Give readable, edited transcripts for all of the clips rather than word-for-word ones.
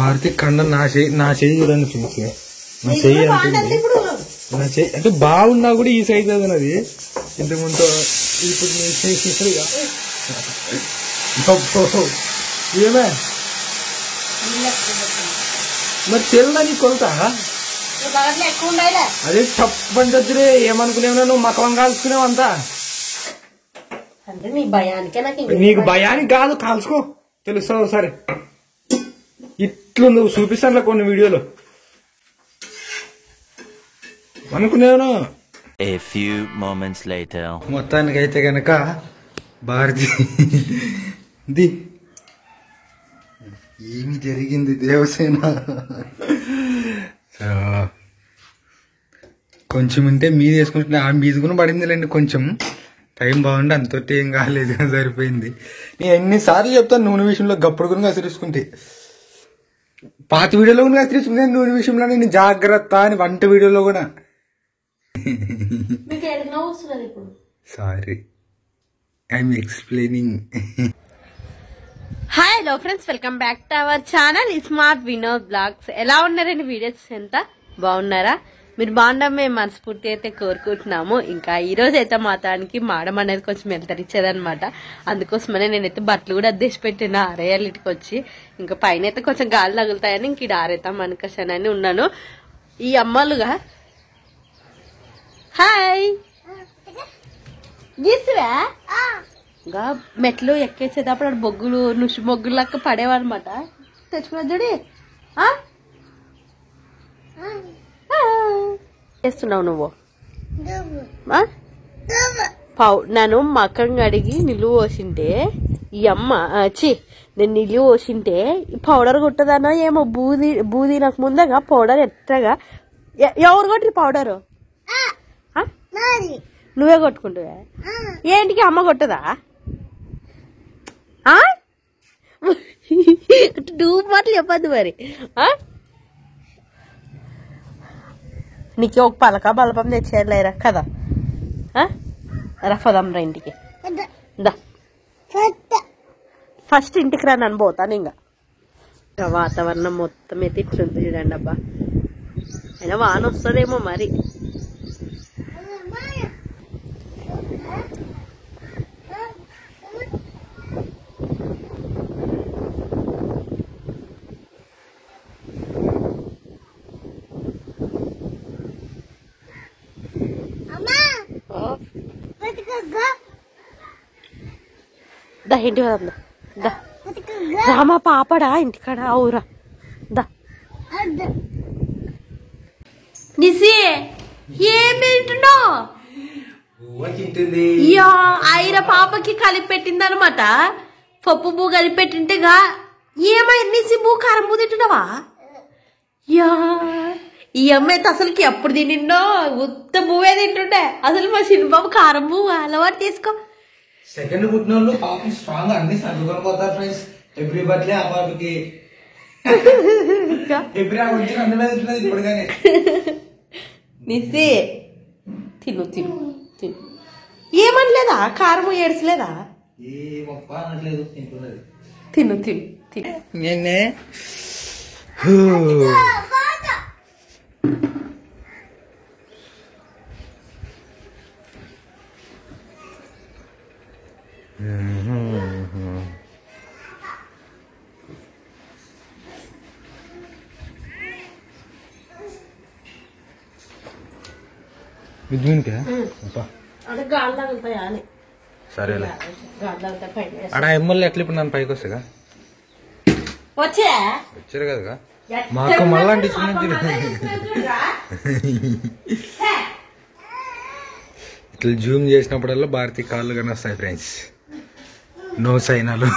భారతి కండ నా చెయ్యి చూడండి ఫ్రెండ్స్. నా చెయ్యి నా చెయ్యి అంటే బాగున్నా కూడా ఈ సైజ్ అది ఇంతకుముందు ఇప్పుడు ఏమే మరి తెల్లని కొలత అదే చెప్పండి వద్దురే ఏమనుకునేవా నువ్వు మకం కాల్చుకునేవు అంతా. నీకు భయానికి కాదు కాల్చుకో తెలుస్తావు సరే. ఇట్లు నువ్వు చూపిస్తాను కొన్ని వీడియోలు అనుకునేవను. మొత్తానికైతే గనక భారతి ఏమి జరిగింది దేవసేన. కొంచెం ఉంటే మీది వేసుకుంటున్నా ఆ మీది కూడా పడిందిలేండి. కొంచెం టైం బాగుండి అంతటి ఏం కాలేదు సరిపోయింది. నేను ఎన్నిసార్లు చెప్తాను నూనె విషయంలో గప్పుడు కూడా కసిరించుకుంటే. పాత వీడియోలో కూడా కసిరించుకుంటే నూనె విషయంలో నేను జాగ్రత్త అని వంట వీడియోలో కూడా. Sorry I'm explaining. Hi hello friends, welcome back to our channel smart Vinod blogs. ఎలా ఉన్నారండి వీడియోస్ ఎంత బాగున్నారా? మీరు బాగుండడం మేము మనస్ఫూర్తి అయితే కోరుకుంటున్నాము. ఇంకా ఈ రోజు అయితే మాతానికి మాడం అనేది కొంచెం వెళ్తరిచ్చేదనమాట. అందుకోసమనే నేనైతే బట్టలు కూడా అద్దేసి పెట్టిన ఆరేయాలిటికి వచ్చి. ఇంకా పైన అయితే కొంచెం గాలి తగులుతాయని ఇంక ఇది ఆరేద్దాం అనుకోసానని ఉన్నాను. ఈ అమ్మలుగా హాయ్ గీసువా ఇంకా మెట్లు ఎక్కేసేటప్పుడు అక్కడ బొగ్గులు నుషి బొగ్గులు లెక్క పడేవన్నమాట. తెచ్చుకున్నా చూడి చేస్తున్నావు నువ్వు. నేను మకం అడిగి నిలువ పోసింటే ఈ అమ్మ నేను నిలువ పోసింటే పౌడర్ కొట్టదనో ఏమో బూది నాకు ముందగా పౌడర్ ఎట్టగా ఎవరు కొట్టి పౌడరు నువ్వే కొట్టుకుంటావా? ఏంటికి అమ్మ కొట్టదా? డూబ్ మాటలు చెప్పద్దు మరి. నీకు ఒక పలక బలపం తెచ్చేయలేరా కదా? రఫదం రా ఇంటికి దా. ఫస్ట్ ఇంటికి రా నన్ను పోతాను. ఇంకా వాతావరణం మొత్తం అయితే ఇట్లుంది చూడండి. అబ్బా అయినా వాన వస్తుందేమో మరి. దా ఇంటికి వద్దా దా రామా పాపడా ఇంటికాడ అవురా దా. నిసి ఏం తింటున్నావు? ఐర పాపకి కలిపి పెట్టింది అనమాట. పప్పు బూ కలిపి పెట్టింటేగా ఏమైంది నిసి బూ కారం బూ తింటున్నావా? యా ఈ అమ్మాయి అసలుకి ఎప్పుడు తినిండో ఉత్త బువ్వే తింటుండే. అసలు మా చిన్నబాబు కారం బువ్వ అలవాటు తీసుకో. సెకండ్ పుట్టిన వాళ్ళు పాపం స్ట్రాంగ్ అన్ని సర్దుకొని పోతారు ఫ్రెండ్స్. ఎవ్రీ బర్త్డే ఆ పాపకి ఎవ్రీ వచ్చి అన్ని మీద ఉంటున్నది ఇప్పుడు. కానీ నిసి తిను తిను తిను. ఏమనలేదా? కారం ఏడ్చలేదా? ఏమప్ప అనట్లేదు తింటున్నది. తిను తిను తిను. నేనే సరేలే అడా ఎమ్మల్ని ఎట్లా ఇప్పుడు నన్ను పైకి వస్తాగా వచ్చారు కదా మాకు మళ్ళా ఇట్లా జూమ్ చేసినప్పుడల్లా భారతీయ కాళ్ళు కానీ వస్తాయి ఫ్రెండ్స్. నో సైనాలు.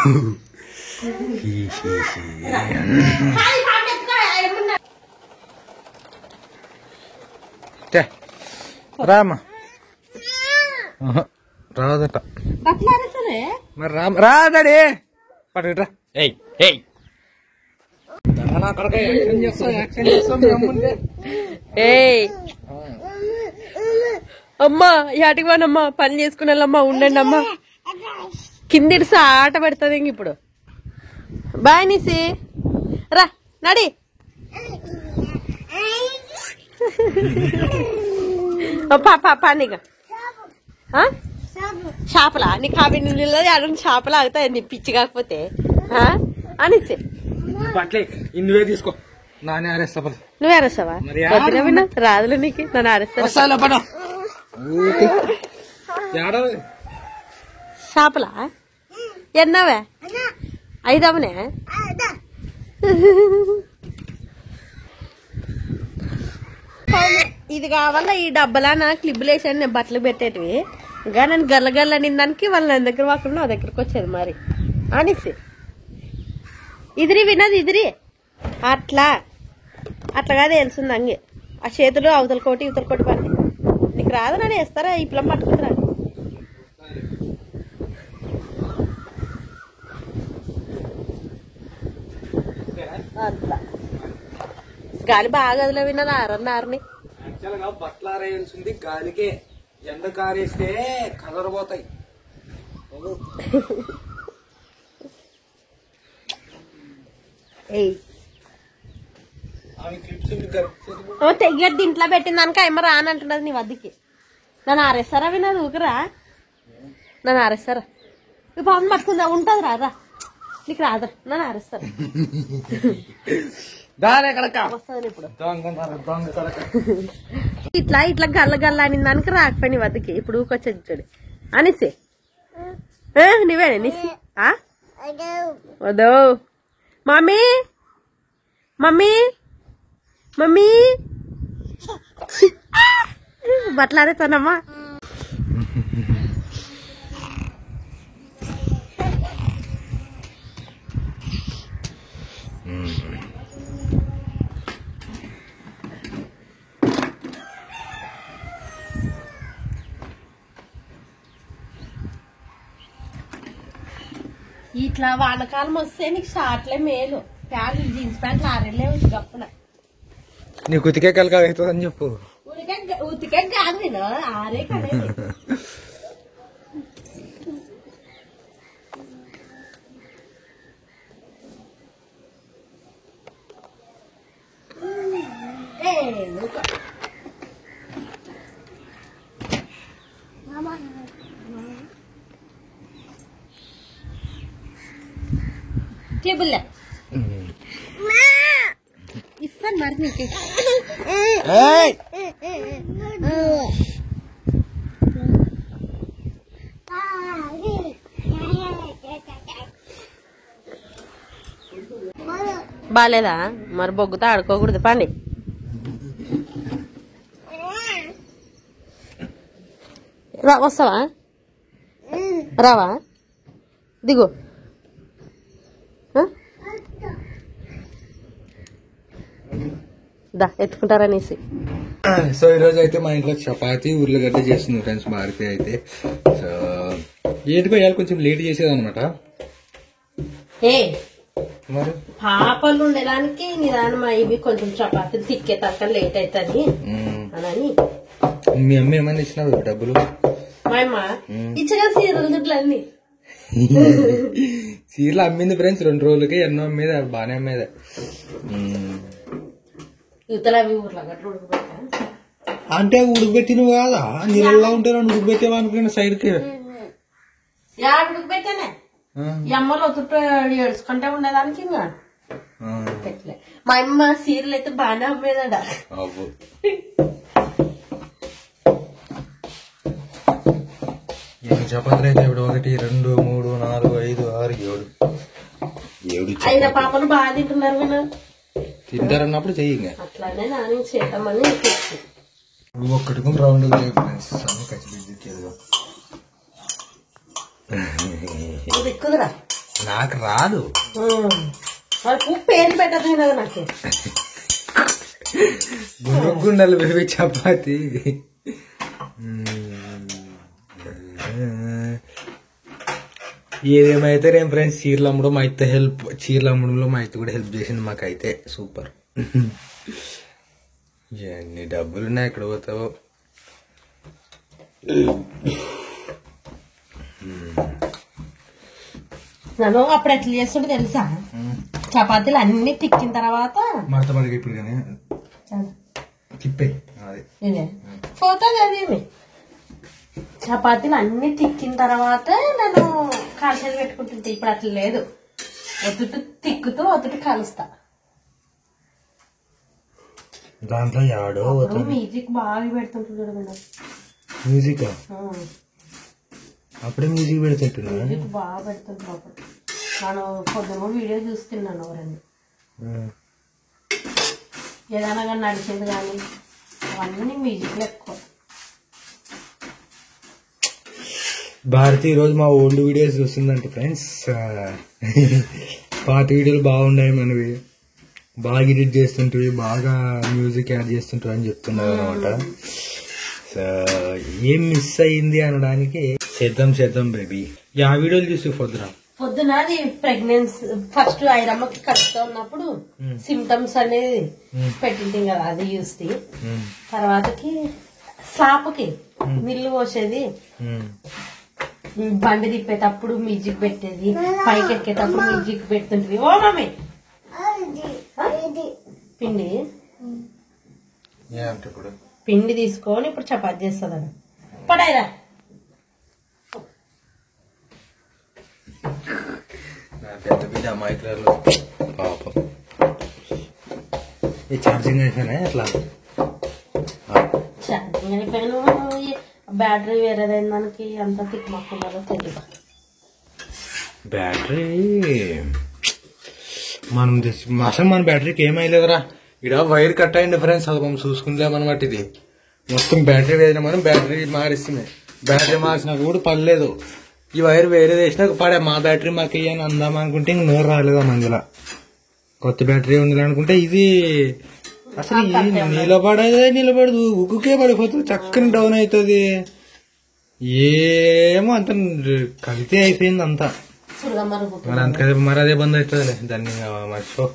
రామా రాదట మరి రాదడే పట్టురా. అమ్మా యాటికి పోనమ్మా పని చేసుకునేళ్ళమ్మా ఉండండి అమ్మా. కిందిడిసి ఆట పెడుతుంది ఇంక ఇప్పుడు. బాయ్ నిసి రా నడి పాపా నీకు చేపలా నీకు అవి నీళ్ళు అడుగు చేపలు ఆగుతాయి నీ పిచ్చి కాకపోతే అనేసి అట్లే నువ్వే తీసుకో నానే ఆరేస్తా నువ్వే అరేస్తావా విన్నా రాదులే నీకు నన్ను అరేస్తా చేపలా ఎన్నవే 5 అవనే ఇది కావాలా ఈ డబ్బలా నా క్లిబ్బులు వేసాను నేను బట్టలు పెట్టేటివి ఇంకా నేను గల్ల గల్ల నిందానికి వాళ్ళు నా దగ్గర వాకుండా నా దగ్గరకు వచ్చేది మరి అనేసి ఇదిరి వినది ఇదిరి అట్లా అట్లాగా తెలుస్తుంది అంగే ఆ చేతులు అవతల కోటి ఇవతల కోటి పని నీకు రాదు నన్ను వేస్తారా ఈ పిల్లం పట్టుకుంటారా అట్లా గాలి బాగా గదిలో విన్నది ఆరన్నారని బట్టలు ఆరేయాల్సింది గాలికే ఎండ కారేస్తే కలర్ పోతాయి తెగ్గట్టి ఇంట్లో పెట్టిందానికి ఏమో రానంటున్నది నీ వద్దకి నన్ను ఆరేస్తారా విన్నది ఊకరా నన్ను ఆరేస్తారా బాగుంది పట్టుకుందా ఉంటది రాదా నీకు రాదా నన్ను ఆరేస్తారా వస్తుంది ఇప్పుడు ఇట్లా ఇట్లా గల్ల గల్ల అని దానికి రాకపోయి వద్దకి ఇప్పుడు ఊకొచ్చేది చూడు అనేసి నువ్వేనే నిసి వదో మమ్మీ మమ్మీ మమ్మీ బట్టలు ఆరేస్తానమ్మా ఇట్లా వానకాలం వస్తే నీకు షార్ట్లే మేలు ప్యాంట్లు జీన్స్ ప్యాంట్లు ఆరేలే గప్పున నీకు ఉతికే కలక అవుతుందని చెప్పు ఉతికే కాదు నేను ఆరే కదే టేబుల్ ఇస్తాను మరి నీకు బాలేదా మరి బొగ్గుతో ఆడుకోకూడదు పండి వస్తావా రావా దిగు దా ఎత్తుకుంటారనేసి సో ఈరోజు అయితే మా ఇంట్లో చపాతి ఉర్లగడ్డ చేస్తుంది ఫ్రెండ్స్ భారతి అయితే సో ఏంటి పోయాలి కొంచెం లేట్ చేసేది అనమాట మరి పాపలు ఉండడానికి నిదానం ఇవి కొంచెం చపాతీలు తిక్కే తక్క లేట్ అవుతుంది అని మీ అమ్మ ఏమన్నా ఇచ్చినావు డబ్బులు మా అమ్మ ఇచ్చిన సీరియల్ దుడ్లన్నీ చీరలు అమ్మింది ఫ్రెండ్స్ 2 రోజులకి ఎన్నో అమ్మేది బాగానే అమ్మేది యువతల అవి ఊర్లగడ్డలు ఉడకబెట్టా అంటే ఉడకబెట్టినవి కాదా నీళ్ళలా ఉంటే ఉడకబెట్టేవా అనుకున్నా సైడ్ కి ఉడకబెట్టానే అమ్మలో ఒత్తుట ఏడుచుకుంటే ఉండేదానికి ఇంకా పెట్టలే మా అమ్మ సీరియల్ అయితే బాగానే అమ్మేదట చపాతీలు అయితే ఇప్పుడు 1 2 3 4 5 6 7 అయినా పాపలు బాగా తింటున్నారు విన తింటారన్నప్పుడు చెయ్యి అట్లానే నాని చేద్దామని ఒక్కటికి రౌండ్ ఎక్కుదరా నాకు రాదు పేరు పెట్టదు కదా నాకు గుండెలు బేబీ చపాతి ఏదేమైతే నేను ఫ్రెండ్స్ చీరలు అమ్మడం మా అయితే చీరలు అమ్మడంలో మా అయితే కూడా హెల్ప్ చేసింది మాకైతే సూపర్ ఎన్ని డబ్బులున్నాయి ఎక్కడ పోతావో నన్ను అప్పుడు ఎట్లా చేస్తుంటే తెలుసా, చపాతీలు అన్ని తిక్కిన తర్వాత మడత పడిగా ఇప్పుడు కానీ తిప్పే పోతుంది అది. చపాతీలు అన్ని తిక్కిన తర్వాత నేను కాల్చేది పెట్టుకుంటుంటే ఇప్పుడు అట్లా లేదు, ఒత్తుట తిక్కుతూ ఒత్తుట కలుస్తా. దాంట్లో యాడో మ్యూజిక్ బాగా పెడుతుంటాడు మేడం. మ్యూజిక్ అప్పుడే మ్యూజిక్ పెడుతుంటున్నా, మ్యూజిక్ బాగా పెడుతుంటాడు. అప్పుడు నేను పొద్దున వీడియో చూస్తున్నాను ఎవరండి, ఏదైనా కానీ నడిచేది కానీ అవన్నీ మ్యూజిక్లో ఎక్కువ. భారతి ఈరోజు మా ఓల్డ్ వీడియోస్ చూస్తుందంట ఫ్రెండ్స్. పాత వీడియోలు బాగున్నాయి మనవి, బాగా ఎడిట్ చేస్తుంటివి, బాగా మ్యూజిక్ యాడ్ చేస్తుంటావు అని చెప్తున్నారు అనమాట. ఏం మిస్ అయింది అనడానికి చేద్దాం బేబీ. ఆ వీడియోలు చూసి పొద్దున అది ప్రెగ్నెన్సీ ఫస్ట్ ఐరమ్మకి కడుపుతో ఉన్నప్పుడు సిమ్టమ్స్ అనేది పెట్టింది కదా, అది చూస్తే తర్వాతకి సాపుకి నీళ్లు పోసేది, బండి తిప్పేటప్పుడు మ్యూజిక్ పెట్టేది, పైకి ఎక్కేటప్పుడు మ్యూజిక్ పెడుతుంటది. ఓ మమ్మీ పిండి తీసుకొని ఇప్పుడు చపాతి చేస్తుంది. పడాయిరా పెద్ద బిడ్డ మైక్రోలో పాపం ఈ ఛార్జింగ్ అయిపోయినా ఎట్లా ఛార్జింగ్ అయిపోయాను, బ్యాటరీ వేరేదైన దానికి అంత తిప్పమాకున్నారో తెలియదు. బ్యాటరీ మనం అసలు మన బ్యాటరీకి ఏమైలేదురా, ఇక్కడ వైర్ కట్ అయింది ఫ్రెండ్స్, అది మనం చూసుకుందామన్నమాట. ఇది మొత్తం బ్యాటరీ వేసినా మనం బ్యాటరీ మారిస్తున్నాయి, బ్యాటరీ మార్చినా కూడా పర్లేదు. ఈ వైర్ వేరేది వేసినా పడే మా బ్యాటరీ మాకు ఇయ్యని అందాం అనుకుంటే ఇంక నోరు రాలేదా మందిలా, కొత్త బ్యాటరీ ఉంది అనుకుంటే ఇది అసలు నిలబడదు, ఉక్కుకే పడిపోతుంది, చక్కని డౌన్ అవుతుంది. ఏమో అంత కవితే అయిపోయింది అంతా. మరి అంతకదే మరి అదే బంద్ అవుతుందిలే, దాన్ని మర్చిపో.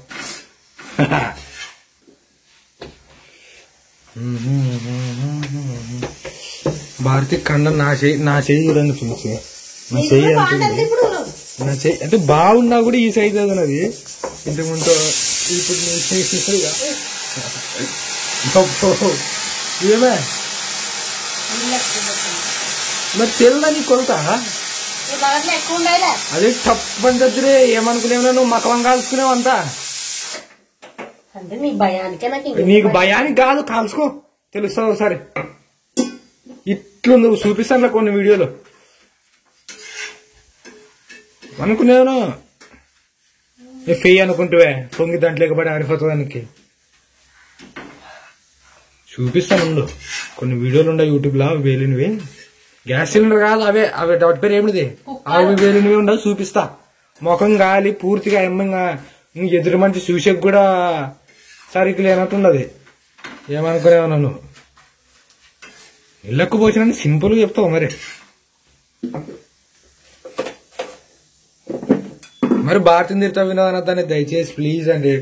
భారతి కండం నా చెయ్యి చూడండి ఫ్రెండ్స్, నా చెయ్యి నా చెయ్యి అంటే బాగున్నా కూడా ఈ సైజ్ అది ఇంతకుముందు ఇప్పుడు ఏమే మరి తెల్లని కొలుతా అదే తప్పని దగ్గరే ఏమనుకునేవా నువ్వు మకవం కాల్చుకునేవు అంతా. నీకు భయానికి కాదు, కాల్చుకో తెలుస్తావు ఒకసారి. ఇట్లుంది చూపిస్తాను కొన్ని వీడియోలు, అనుకునేవను ఫెయ్యి అనుకుంటువే పొంగి దాంట్లోకి పడి ఆడిపోతానికి. చూపిస్తాను కొన్ని వీడియోలు ఉన్నాయి యూట్యూబ్ లో, వేలినవి గ్యాస్ సిలిండర్ కాదు, అవే వాటి పేరు ఏమిటిది, అవి వేలినవి ఉండవు చూపిస్తా. ముఖం గాలి పూర్తిగా ఎమ్మంగా ఎదురు మంచి చూసేకి కూడా సరికి లేనట్టుండదు. ఏమనుకునేవా నువ్వు ఇళ్ళకు పోసిన సింపుల్ గా చెప్తావు మరి. మరి భారతిని తిడతా వినోదనద్దాన్ని దయచేసి ప్లీజ్ అండి.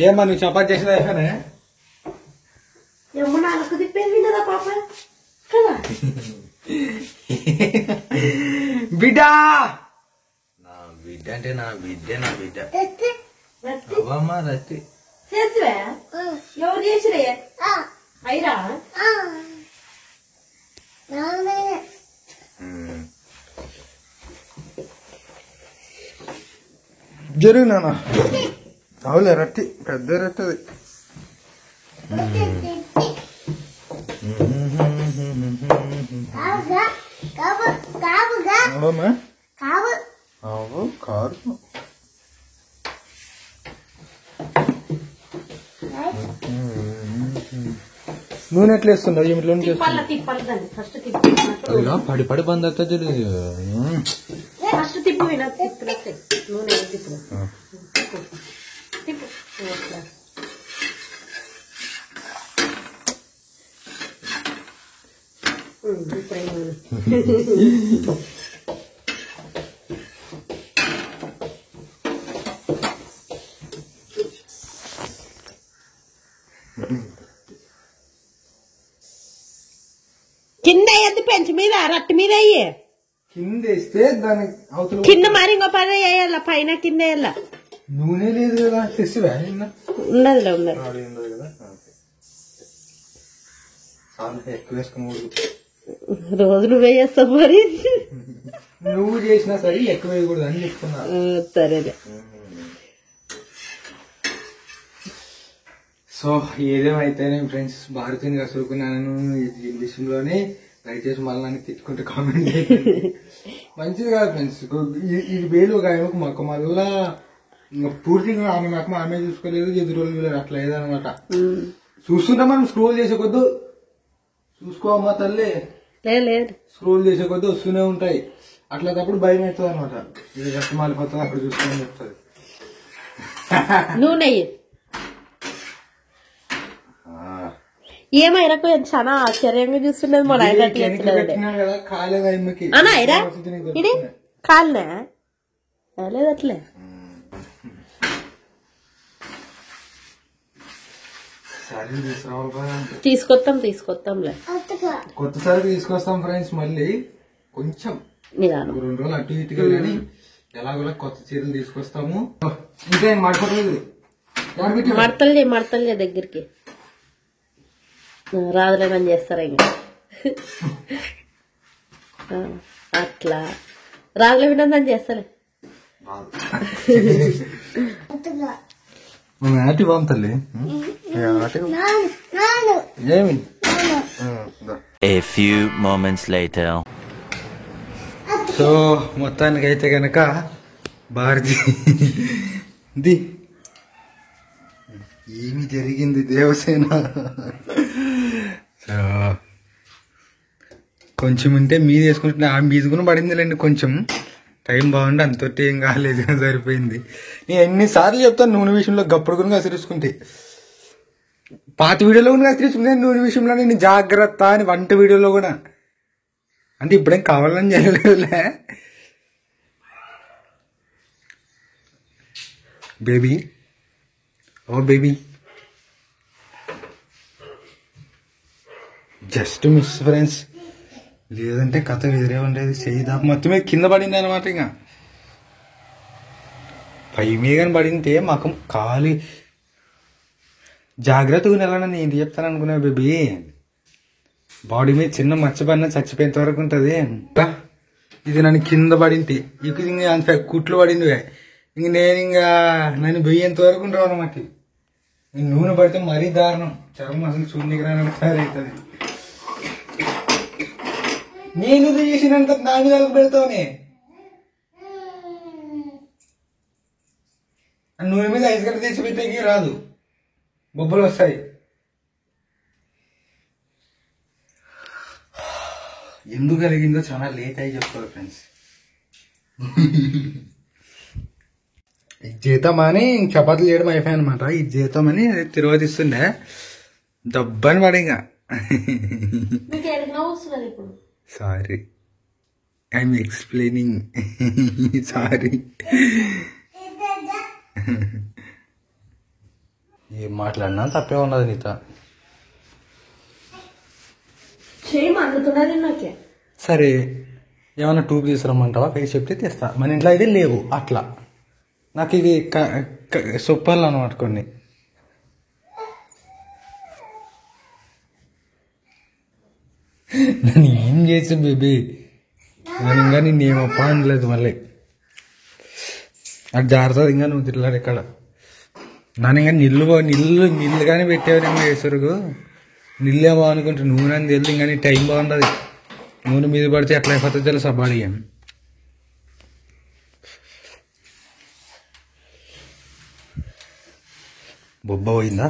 ఏమా నువ్వు చపాతి చేసేది అయిపోయినా బిడ్డ, నా బిడ్డ అంటే నా బిడ్డ అవమ్మా రత్తి ఎవరు చేసిరే అయిరా జరుగు నాన్న, అవులే రట్టి పెద్ద రట్టది. కారు నూనె ఎట్లా వేస్తున్నావు ఏమిట్లో పడి పడి బంద్ అవుతుంది. ఫస్ట్ తిప్పు నూనె తిప్పు తిప్పు వట్టి మీద అయ్యే కింద వేస్తే దాని అవతల కింద మరి ఇంకో పని వేయాల పైన కింద వేయాల నూనె లేదు కదా తెచ్చివా ఉన్నదిలే ఉన్నది కదా ఎక్కువ వేసుకుని రోజు నువ్వే చేస్తావు మరి నువ్వు చేసినా సరే ఎక్కువ వేయకూడదు అని చెప్తున్నా సరేలే సో ఏదేమైతేనే ఫ్రెండ్స్ భారతిని కసురుకున్నాను ఈ విషయంలోనే దయచేసి మళ్ళీ నన్ను తిట్టుకుంటే కామెంట్ చేయండి మంచిది కాదు ఫ్రెండ్స్ ఇది వేలు ఒక ఆయనకు మాకు మళ్ళా ఇంకా పూర్తిగా ఆమె మాకు ఆమె చూసుకోలేదు ఎదురు రోజులు అట్లా లేదనమాట చూస్తుంటే మనం స్క్రోల్ చేసే కొద్దు చూసుకోమ్మా తల్లి లేదు స్క్రోల్ చేసే కొద్ది వస్తూనే ఉంటాయి అట్లా తప్పుడు భయం అవుతుంది అనమాట ఇది రక్తం మాలిపోతుంది అక్కడ చూసుకొని చెప్తుంది నూనె ఏమైనాకు చాలా ఆశ్చర్యంగా చూస్తున్నది మా నాయన కదా కాలేదు ఆయమ్మకి అనాయరా ఇది కాలనే లేదు అట్లే తీసుకొస్తాంలే కొత్త సారి తీసుకొస్తాం ఫ్రెండ్స్ మళ్ళీ కొంచెం నిదానం 2 రోజులు అటు ఇటుగా కానీ ఎలాగోలా కొత్త చీరలు తీసుకొస్తాము ఇంకా ఏం మాట్లాడలేదు మడతలే దగ్గరికి రాదులేమని చేస్తారా ఇంకా అట్లా రాదులే వినందని చేస్తాలే ఆటి బాగుంది ఏమి A few moments later. So మొత్తానికైతే గనక భారతి ఏమి జరిగింది దేవసేన సో కొంచెం ఉంటే మీద వేసుకుంటున్నా ఆ మీదుకుని పడిందిలేండి కొంచెం టైం బాగుండి అంతటి ఏం కాలేదు సరిపోయింది నేను ఎన్నిసార్లు చెప్తాను నూనె విషయంలో గప్పుడు కూడా కసిరించుకుంటే పాత వీడియోలో కూడా కసిరించుకుంటే నూనె విషయంలో నేను జాగ్రత్త అని వంట వీడియోలో కూడా అంటే ఇప్పుడేం కావాలని చేయలేదులే బేబీ ఓ బేబీ జస్ట్ మిస్ ఫ్రెండ్స్ లేదంటే కథ వేరే ఉండేది చేయిదా మొత్తమే కింద పడింది అనమాట ఇంకా పై మీద కానీ పడింటే మాకు ఖాళీ జాగ్రత్తగా వెళ్ళాలని ఏంటి చెప్తాను అనుకున్నా బేబీ బాడీ మీద చిన్న మచ్చబడిన చచ్చిపోయేంత వరకు ఉంటుంది ఇది నన్ను కింద పడింటి ఇక ఇంకా కుట్లు పడింది ఇంక నేను ఇంకా నన్ను బొయ్యేంత వరకు ఉంటావు అనమాట నూనె పడితే మరీ దారుణం చర్మం అసలు చూడడానికి తయారవుతుంది నేను చేసినంత దాని దానికి పెడతావునే నూనె మీద ఐస్ గడ్డ తెచ్చి పెట్టేకి రాదు బొబ్బలు వస్తాయి ఎందుకు కలిగిందో చాలా లేట్ అయ్యి చెప్తారు ఫ్రెండ్స్ ఇది చేద్దామని చపాతీలు చేయడం అయిపోయాయి అనమాట ఇది చేద్దామని తిరువతిస్తుండే దబ్బని పడి ఇంకా సారీ ఐఎమ్ ఎక్స్ప్లెయినింగ్ సారీ ఏం మాట్లాడినా తప్పే ఉన్నది నీతో సరే ఏమన్నా టూబ్ తీసుకురమ్మంటావా పైకి చెప్తే తెస్తా మన ఇంట్లో అయితే లేవు అట్లా నాకు ఇది సొప్పాలు అనమాట కొన్ని నన్ను ఏం చేసి బేబీ నేను ఇంకా నిన్నేమప్ప అనలేదు మళ్ళీ అది జాగ్రత్త ఇంకా నువ్వు తిరగలేదు ఇక్కడ నన్ను ఇంకా నిల్లు కానీ పెట్టేవారు ఇంకా వేసరుగు నిల్లేమో అనుకుంటే నూనె అని తెలియదు ఇంకా నీ టైం బాగుంటుంది నూనె మీద పడితే ఎట్లా అయిపోతుంది తెలుసా బాడీ అని బొబ్బ పోయిందా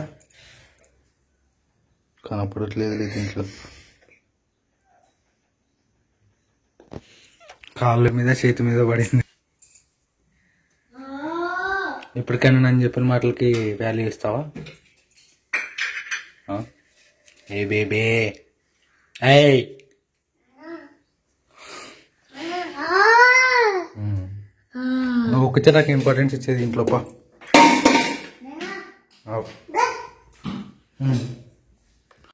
కనపడట్లేదు లేదు ఇంట్లో కాళ్ళ మీద చేతి మీద పడింది ఇప్పటికైనా నన్ను చెప్పిన మాటలకి వాల్యూ ఇస్తావా ఏ బేబే ఏయ్ నువ్వు ఒక్కతే నాకు ఇంపార్టెన్స్ ఇచ్చేది ఇంట్లో పా